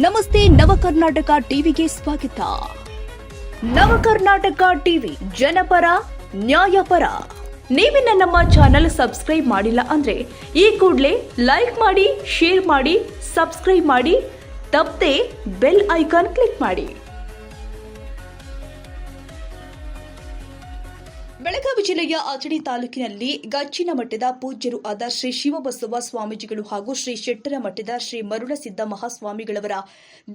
ನಮಸ್ತೆ ನವಕರ್ನಾಟಕ ಟಿವಿಗೆ ಸ್ವಾಗತ. ನವಕರ್ನಾಟಕ ಟಿವಿ ಜನಪರ ನ್ಯಾಯಪರ. ನೀವಿನ್ನ ನಮ್ಮ ಚಾನೆಲ್ ಸಬ್ಸ್ಕ್ರೈಬ್ ಮಾಡಿಲ್ಲ ಅಂದ್ರೆ ಈ ಕೂಡಲೇ ಲೈಕ್ ಮಾಡಿ, ಶೇರ್ ಮಾಡಿ, ಸಬ್ಸ್ಕ್ರೈಬ್ ಮಾಡಿ, ತಪ್ಪದೆ ಬೆಲ್ ಐಕಾನ್ ಕ್ಲಿಕ್ ಮಾಡಿ. ಬೆಳಗಾವಿ ಜಿಲ್ಲೆಯ ಅಥಣಿ ತಾಲೂಕಿನಲ್ಲಿ ಗಚ್ಚಿನ ಮಠದ ಪೂಜ್ಯರು ಆದ ಶ್ರೀ ಶಿವಬಸವ ಸ್ವಾಮೀಜಿಗಳು ಹಾಗೂ ಶ್ರೀ ಶೆಟ್ಟರ ಮಠದ ಶ್ರೀ ಮರುಳಸಿದ್ದ ಮಹಾಸ್ವಾಮಿಗಳವರ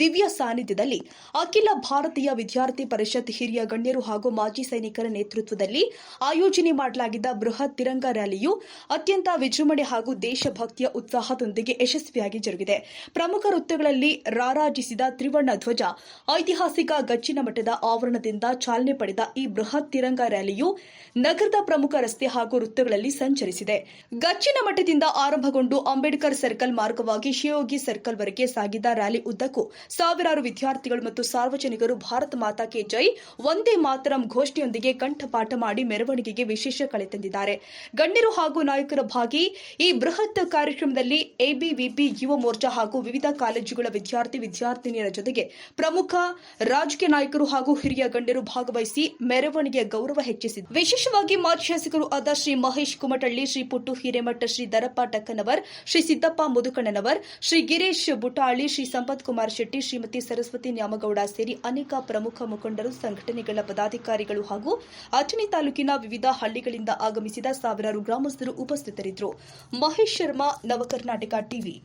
ದಿವ್ಯ ಸಾನ್ನಿಧ್ಯದಲ್ಲಿ ಅಖಿಲ ಭಾರತೀಯ ವಿದ್ಯಾರ್ಥಿ ಪರಿಷತ್ ಹಿರಿಯ ಗಣ್ಯರು ಹಾಗೂ ಮಾಜಿ ಸೈನಿಕರ ನೇತೃತ್ವದಲ್ಲಿ ಆಯೋಜನೆ ಮಾಡಲಾಗಿದ್ದ ಬೃಹತ್ ತಿರಂಗ ರ್ಯಾಲಿಯು ಅತ್ಯಂತ ವಿಜೃಂಭಣೆ ಹಾಗೂ ದೇಶಭಕ್ತಿಯ ಉತ್ಸಾಹದೊಂದಿಗೆ ಯಶಸ್ವಿಯಾಗಿ ಜರುಗಿದೆ. ಪ್ರಮುಖ ವೃತ್ತಗಳಲ್ಲಿ ರಾರಾಜಿಸಿದ ತ್ರಿವರ್ಣ ಧ್ವಜ ಐತಿಹಾಸಿಕ ಗಚ್ಚಿನ ಮಠದ ಆವರಣದಿಂದ ಚಾಲನೆ ಪಡೆದ ಈ ಬೃಹತ್ ತಿರಂಗ ರ್ಯಾಲಿಯು ನಗರದ ಪ್ರಮುಖ ರಸ್ತೆ ಹಾಗೂ ವೃತ್ತಗಳಲ್ಲಿ ಸಂಚರಿಸಿದೆ. ಗಚ್ಚಿನ ಮಠದಿಂದ ಆರಂಭಗೊಂಡು ಅಂಬೇಡ್ಕರ್ ಸರ್ಕಲ್ ಮಾರ್ಗವಾಗಿ ಶಿವಯೋಗಿ ಸರ್ಕಲ್ ವರೆಗೆ ಸಾಗಿದ ರ್ಯಾಲಿ ಉದ್ದಕ್ಕೂ ಸಾವಿರಾರು ವಿದ್ಯಾರ್ಥಿಗಳು ಮತ್ತು ಸಾರ್ವಜನಿಕರು ಭಾರತ ಮಾತಾ ಕೇ ಜೈ, ವಂದೇ ಮಾತರಂ ಘೋಷಣೆಯೊಂದಿಗೆ ಕಂಠಪಾಠ ಮಾಡಿ ಮೆರವಣಿಗೆಗೆ ವಿಶೇಷ ಕಳೆ ತಂದಿದ್ದಾರೆ. ಗಣ್ಯರು ಹಾಗೂ ನಾಯಕರ ಭಾಗಿ. ಈ ಬೃಹತ್ ಕಾರ್ಯಕ್ರಮದಲ್ಲಿ ಎಬಿವಿಪಿ ಯುವ ಮೋರ್ಚಾ ಹಾಗೂ ವಿವಿಧ ಕಾಲೇಜುಗಳ ವಿದ್ಯಾರ್ಥಿನಿಯರ ಜೊತೆಗೆ ಪ್ರಮುಖ ರಾಜಕೀಯ ನಾಯಕರು ಹಾಗೂ ಹಿರಿಯ ಗಣ್ಯರು ಭಾಗವಹಿಸಿ ಮೆರವಣಿಗೆಯ ಗೌರವ ಹೆಚ್ಚಿಸಿದ್ದಾರೆ. ವಿಶೇಷವಾಗಿ ಮಾಜಿ ಶಾಸಕರು ಆದ ಶ್ರೀ ಮಹೇಶ್ ಕುಮಟಳ್ಳಿ, ಶ್ರೀ ಪುಟ್ಟು ಹಿರೇಮಠ, ಶ್ರೀ ದರಪ್ಪ ಟಕ್ಕನವರ್, ಶ್ರೀ ಸಿದ್ದಪ್ಪ ಮುದುಕಣ್ಣನವರ್, ಶ್ರೀ ಗಿರೀಶ್ ಬುಟಾಳಿ, ಶ್ರೀ ಸಂಪತ್ ಕುಮಾರ್ ಶೆಟ್ಟಿ, ಶ್ರೀಮತಿ ಸರಸ್ವತಿ ನ್ಯಾಮಗೌಡ ಸೇರಿ ಅನೇಕ ಪ್ರಮುಖ ಮುಖಂಡರು, ಸಂಘಟನೆಗಳ ಪದಾಧಿಕಾರಿಗಳು ಹಾಗೂ ಅಥಣಿ ತಾಲೂಕಿನ ವಿವಿಧ ಹಳ್ಳಿಗಳಿಂದ ಆಗಮಿಸಿದ ಸಾವಿರಾರು ಗ್ರಾಮಸ್ಥರು ಉಪಸ್ಥಿತರಿದ್ದರು. ಮಹೇಶ್ ಶರ್ಮಾ, ನವಕರ್ನಾಟಕ ಟಿವಿ.